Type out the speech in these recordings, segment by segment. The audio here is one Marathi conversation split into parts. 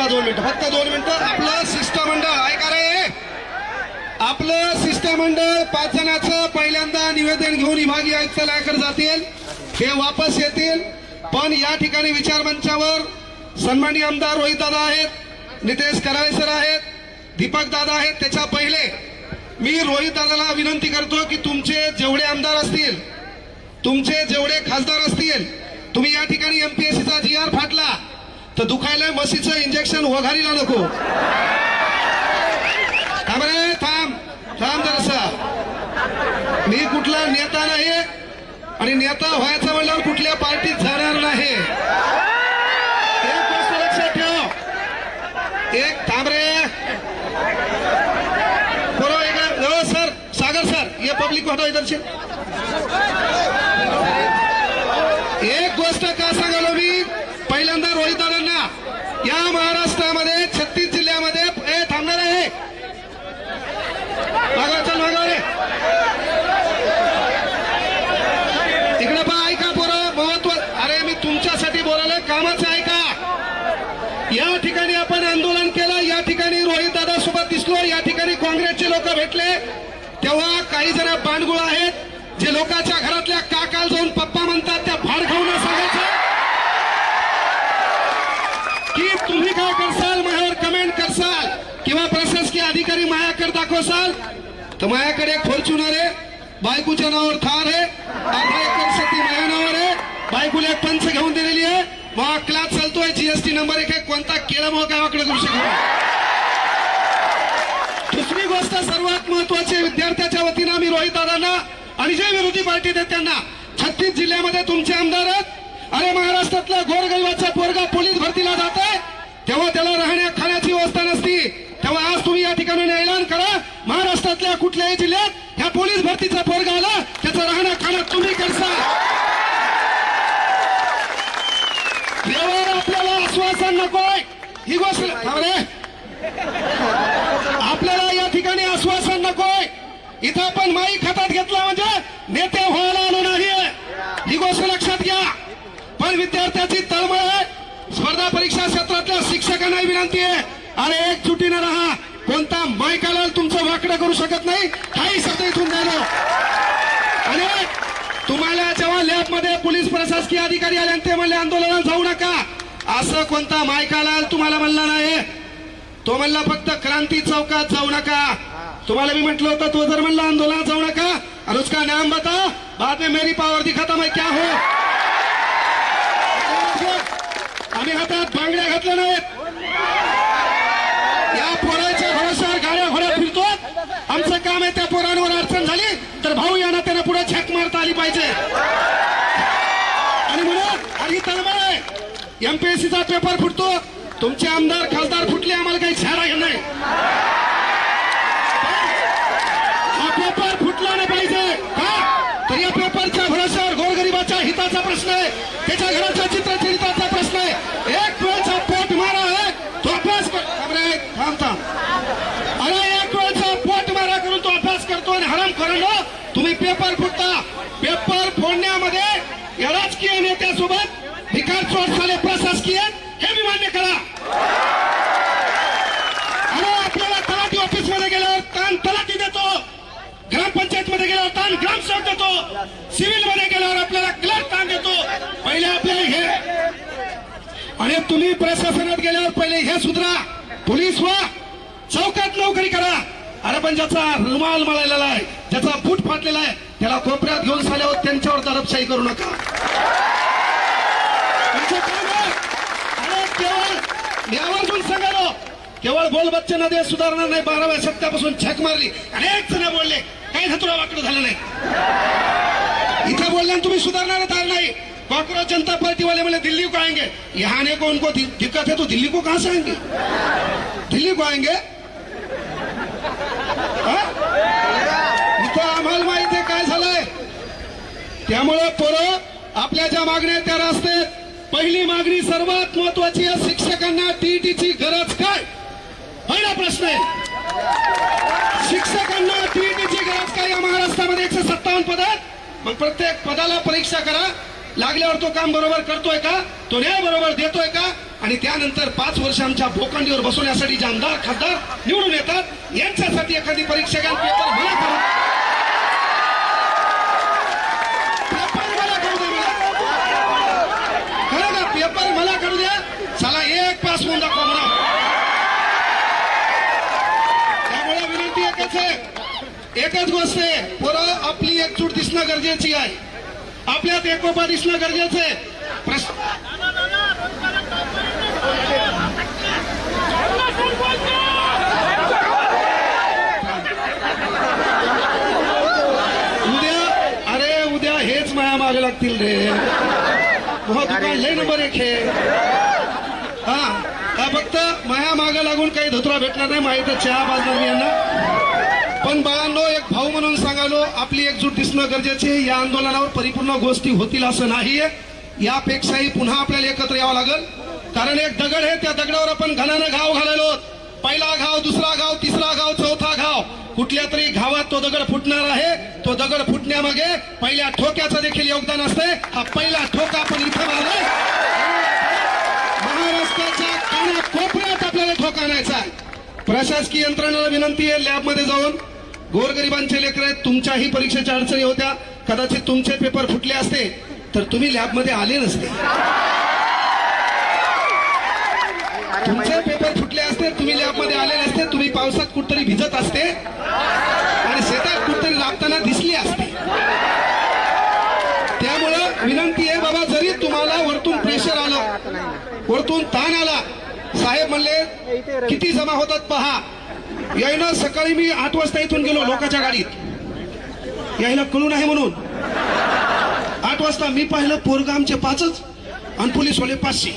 थांबा 2 मिनिटं, फक्त 2 मिनिटं. आपलं शिष्टमंडळ ऐका रे, आपलं शिष्टमंडळ 5 जणांचं पहिल्यांदा निवेदन घेऊन विभागीय आयुक्तालयाकडे जातील, ते वापस येतील. पण या ठिकाणी विचारमंचावर सन्माननीय आमदार रोहित दादा आहेत, नितेश कराळे सर आहेत, दीपक दादा आहेत. त्याच्या पहिले मी रोहित दादाला विनंती करतो की तुमचे जेवढे आमदार असतील, तुमचे जेवढे खासदार असतील, तुम्ही या ठिकाणी एमपीएससीचा GR फाटला तर दुखायला म्हशीचं इंजेक्शन वघारीला नको. थांब रे, थांब जरासा. मी कुठला नेता नाही आणि नेता व्हायचं म्हणल्यावर कुठल्या पार्टीत जाणार नाही. एक गोष्ट लक्षात ठेव. एक थांब रे सर, सागर सर, ये पब्लिक को हटाओ इधर से. एक गोष्ट का सांगालो मी पहिल्यांदा रोहित दादांना, या महाराष्ट्रामध्ये 36 जिल्ह्यामध्ये थांबणार आहे. चल मागा रे, इकडे पहा. ऐका पोरं, महत्व. अरे मी तुमच्यासाठी बोलायला, कामाचं ऐका. या ठिकाणी आपण आंदोलन केलं, या ठिकाणी रोहित दादा सोबत दिसलो, या ठिकाणी काँग्रेसचे लोक भेटले. तेव्हा काही जण बांडगुळ आहेत, जे लोकांच्या घरातल्या काकाला जाऊन पप्पा म्हणतात, त्या भाड खाऊन सांगायचं की तुम्ही काय करसाल, माझ्यावर कमेंट करसाल किंवा प्रशासकीय अधिकारी माझ्याकडे दाखवसाल तर माझ्याकडे एक फॉर्च्युनर आहे, बायकोच्या नावावर थार आहे, 8 एकर शेती माझ्या नावावर आहे, बायकोला एक पंच घेऊन दिलेली आहे, मग क्लास चालतोय, GST नंबर 1 आहे, कोणता केल्यामुळे गावाकडे करू शकतो. दुसरी गोष्ट सर्वात महत्वाची, विद्यार्थ्याच्या वतीनं आम्ही रोहित दादांना आणि जे विरोधी पार्टी आहेत त्यांना, 36 जिल्ह्यामध्ये तुमचे आमदार आहेत. अरे महाराष्ट्रातला गोरगरिबाचा पोरगा पोलीस भरतीला जात आहे तेव्हा त्याला राहण्या खाण्याची व्यवस्था नसती, तेव्हा आज तुम्ही या ठिकाणी ऐलान करा, महाराष्ट्रातल्या कुठल्याही जिल्ह्यात ह्या पोलीस भरतीचा पोरगा आला त्याचं राहण्या खाण्यात तुम्ही करसा. यावर आपल्याला आश्वासन नकोय, ही गोष्ट आपल्याला या ठिकाणी आश्वासन नकोय. इथं आपण माईक हातात घेतला म्हणजे नेते व्हायला आलो नाहीये, ही गोष्ट लक्षात घ्या. पण विद्यार्थ्याची तळमळ आहे. स्पर्धा परीक्षा क्षेत्रातल्या शिक्षकांना विनंती आहे, अरे एकजुटीनं राहा. कोणता माईकाला तुमचं वाकडं करू शकत नाही, काही शब्द इथून द्यायला. आणि तुम्हाला जेव्हा लॅबमध्ये पोलीस प्रशासकीय अधिकारी आले आणि ते म्हणले आंदोलनात जाऊ नका, असं कोणता माईकाला तुम्हाला म्हणला नाही. तो म्हणला फक्त क्रांती चौकात जाऊ नका. तुम्हाला मी म्हटलं होतं, तो जर म्हणला आंदोलनात जाऊ नका और उसका नाम बता, बाद में मेरी पावर दिखाता मैं क्या हो. आम्ही हातात बांगड्या घातल्या नाहीत, या पोराच्या भरोशावर गाड्या घोड्या फिरतो. आमचं काम आहे त्या पोरांवर अडचण झाली तर भाऊ यांना त्यांना पुढे झक मारता आली पाहिजे. आणि म्हणून आणि तळमळ आहे, एमपीएससीचा पेपर फुटतो, तुमचे आमदार खासदार फुटले, आम्हाला काही छाडा घेणार नाही. हा पेपर फुटला नाही पाहिजे का, तर या पेपरच्या भरोशावर गोरगरिबाच्या हिताचा प्रश्न आहे, त्याच्या घराच्या चित्रचरित्राचा प्रश्न आहे. एक वेळचा पोट मारा आहे तो अभ्यास कर. अरे एक वेळचा पोट मारा करून तो अभ्यास करतो आणि हराम करून तुम्ही पेपर फुटता. पेपर फोडण्यामध्ये या राजकीय नेत्यासोबत भिकार चोट झाले प्रशासकीय, हे मी मान्य करा. अरे आपल्याला तलाठी ऑफिस मध्ये गेल्यावर ताण तलाठी देतो, ग्रामपंचायत मध्ये गेल्यावर ताण ग्रामसेवक देतो, सिव्हिल मध्ये गेल्यावर आपल्याला क्लर्क ताण देतो. पहिले आपल्याला हे, आणि तुम्ही प्रशासनात गेल्यावर पहिले हे सुधरा, पोलीस व्हा, चौकात नोकरी करा. अरे पण ज्याचा रुमाल मळलेला आहे, ज्याचा बूट फाटलेला आहे, त्याला कोपऱ्यात घेऊन साल्यावर त्यांच्यावर दडपशाही करू नका. केवळ यावरून सांगालो, केवळ बोल बच्चन मध्ये सुधारणा नाही, 12व्या शतकापासून झक मारली, अनेक जण बोलले, काही धतुरा वाकडं झालं नाही. इथे बोलल्यानं तुम्ही सुधारणार नाही. कांग्रेस जनता पार्टी वाले बोले दिल्ली को आएंगे, यहाँ आने को उनको दिक्कत है तो दिल्ली को कहां से आएंगे, दिल्ली को आएंगे. इथं आम्हाला माहिती आहे काय झालंय. त्यामुळे पोरं आपल्या ज्या मागण्या त्या असतात. पहिली मागणी सर्वात महत्वाची आहे, शिक्षकांना टीईटीची गरज काय, पहिला प्रश्न आहे. शिक्षकांना टीईटीची गरज काय. या महाराष्ट्रामध्ये 157 पद आहेत, मग प्रत्येक पदाला परीक्षा करा, लागल्यावर तो काम बरोबर करतोय का, तो न्याय बरोबर देतोय का, आणि त्यानंतर 5 वर्ष आमच्या बोकांडीवर बसवण्यासाठी जे आमदार खासदार निवडून येतात यांच्यासाठी एखादी परीक्षा घ्या पेपर मला करू खरं का पेपर मला करू द्या चला एक पास होऊन दाखवा म्हणा. त्यामुळे विनंती एकच आहे एकच गोष्ट आहे पोरं आपली एकजूट दिसणं गरजेची आहे आपल्यात एकोपा दिसणं गरजेचं आहे. उद्या हेच माया मागे लागतील रे दुकान लय नंबर 1 हे हा फक्त माया मागे लागून काही धोत्रा भेटणार नाही माहिती चहा बाजणार मी यांना. पण बाळांनो एक भाऊ म्हणून सांगालो आपली एकजूट दिसणं गरजेचे आहे. या आंदोलनावर परिपूर्ण गोष्टी होतील असं नाहीये यापेक्षाही पुन्हा आपल्याला एकत्र यावं लागेल कारण एक दगड आहे त्या दगडावर आपण घनानं घाव घालायलो पहिला घाव दुसरा घाव तिसरा घाव चौथा घाव कुठल्या तरी घावात तो दगड फुटणार आहे तो दगड फुटण्यामागे पहिल्या ठोक्याचं देखील योगदान असते. हा पहिला ठोका आपण इथं मारलाय महाराष्ट्राच्या कानाकोपऱ्यात आपल्याला ठोका आणायचा आहे. प्रशासकीय यंत्रणेला विनंती आहे लॅबमध्ये जाऊन गोरगरिबांचे लेकर आहेत तुमच्याही परीक्षेच्या अडचणी होत्या कदाचित तुमचे पेपर फुटले असते तर तुम्ही लॅबमध्ये आले नसते तुमचे पेपर फुटले असते तुम्ही लॅबमध्ये आले नसते तुम्ही पावसात कुठतरी भिजत असते आणि शेतात कुठतरी राबताना दिसली असते. त्यामुळं विनंती आहे बाबा जरी तुम्हाला वरतून प्रेशर आलं वरतून ताण आला साहेब म्हणले किती जमा होतात पहा यायला सकाळी मी 8 वाजता इथून गेलो लोकांच्या गाडीत यायला कळू नाही म्हणून 8 वाजता मी पाहिलं पोरगा आमचे 5च आणि पोलीसवाले 500.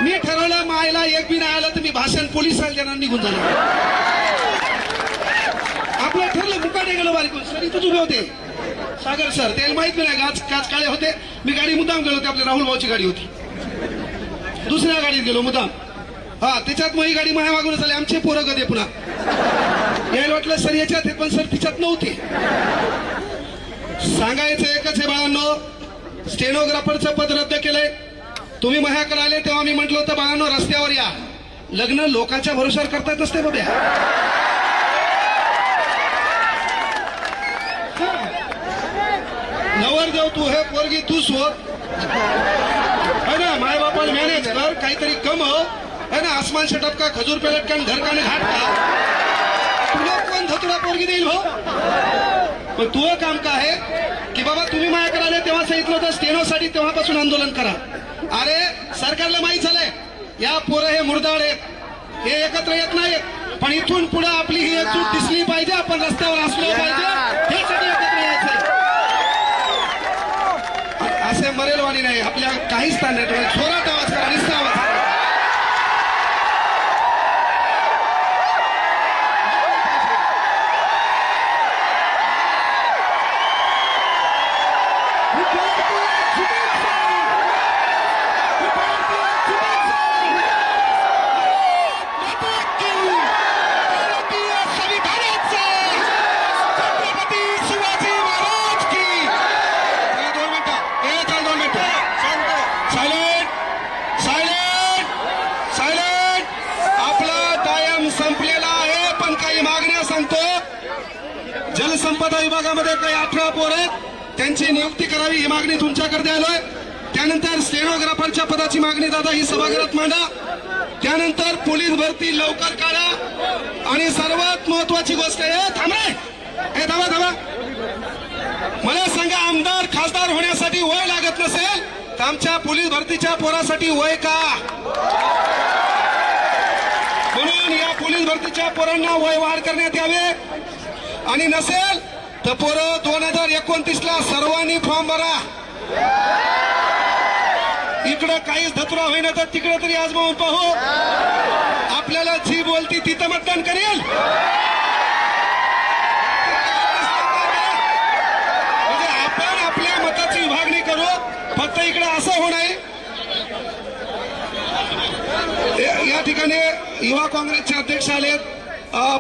मी ठरवलं मायला एक बी नाही आलं तर मी भाषण पोलिसाला देणार निघून झालं आपलं ठरलं मुकाटे गेलो बारीकून सर इथंच उभे होते सागर सर त्याला माहित नाही काच काळे होते मी गाडी मुद्दाम गेलो होते आपल्या राहुल भाऊची गाडी होती दुसऱ्या गाडीत गेलो मुद्दाम त्याच्यात मग ही गाडी माझ्या मागून झाली आमचे पोरं कधी पुन्हा यायला वाटलं सर याच्यात पण सर तिच्यात नव्हते. सांगायचं एकच आहे बाळांनो स्टेनोग्राफरचं पद रद्द केलंय तुम्ही माझ्याकडे आले तेव्हा मी म्हटलं होतं बाळांनो रस्त्यावर या लग्न लोकांच्या भरोशावर करता येत असते बाब्या नवर जाऊ तू हे पोरगी तू शोध है ना माय बापाला मॅनेज कर काहीतरी कमव है ना आसमान शटप का खजूर पेलट का घर का घाट का तुला कोण धतुरा पोरगी देईल हो पण तू काम का आहे की बाबा तुम्ही माझ्याकडे आले तेव्हा सांगितलं होतं स्टेनोसाठी तेव्हापासून आंदोलन करा. अरे सरकारला माहित झालंय या पोरं हे मुर्दाड आहेत हे एकत्र येत नाहीत पण इथून पुढे आपली ही एकजूट दिसली पाहिजे आपण रस्त्यावर असलो पाहिजे यासाठी एकत्र यायचंय. असे मरेलवाणी नाही आपल्या काहीच स्थान नाही जोरात आवाज करा निस्ता आवाज करा. जलसंपदा विभागामध्ये काही 18 पोर आहेत त्यांची नियुक्ती करावी ही मागणी तुमच्याकडे आलोय. त्यानंतर स्टेनोग्राफरच्या पदाची मागणी दादा ही सभागृहात मांडा. त्यानंतर पोलीस भरती लवकर काढा आणि सर्वात महत्वाची गोष्ट आहे थांबा थांबा मला सांगा आमदार खासदार होण्यासाठी वय लागत नसेल तर आमच्या पोलीस भरतीच्या पोरासाठी वय का म्हणून या पोलीस भरतीच्या पोरांना वय वाढ करण्यात यावे आणि नसेल तर पोरं 2029ला सर्वांनी फॉर्म भरा. इकडं काहीच धतुरा होईना तर तिकडे तरी आजमावून पाहू आपल्याला जी बोलती तिथं मतदान करेल म्हणजे आपण आपल्या मताची विभागणी करू फक्त इकडे असं होणार. या ठिकाणी युवा काँग्रेसचे अध्यक्ष आलेत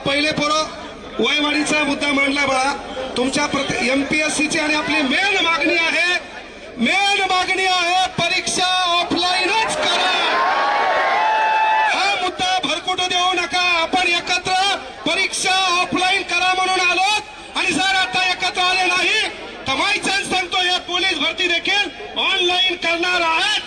पहिले पोरं वयवाढीचा मुद्दा मांडला बळा तुमच्या एमपीएससीची आणि आपली मेन मागणी आहे परीक्षा ऑफलाईनच करा. परीक्षा ऑफलाईन करा म्हणून आलो आणि जर आता एकत्र आले नाही तर माई चान्स सांगतो हे पोलीस भरती देखील ऑनलाईन करणार आहेत.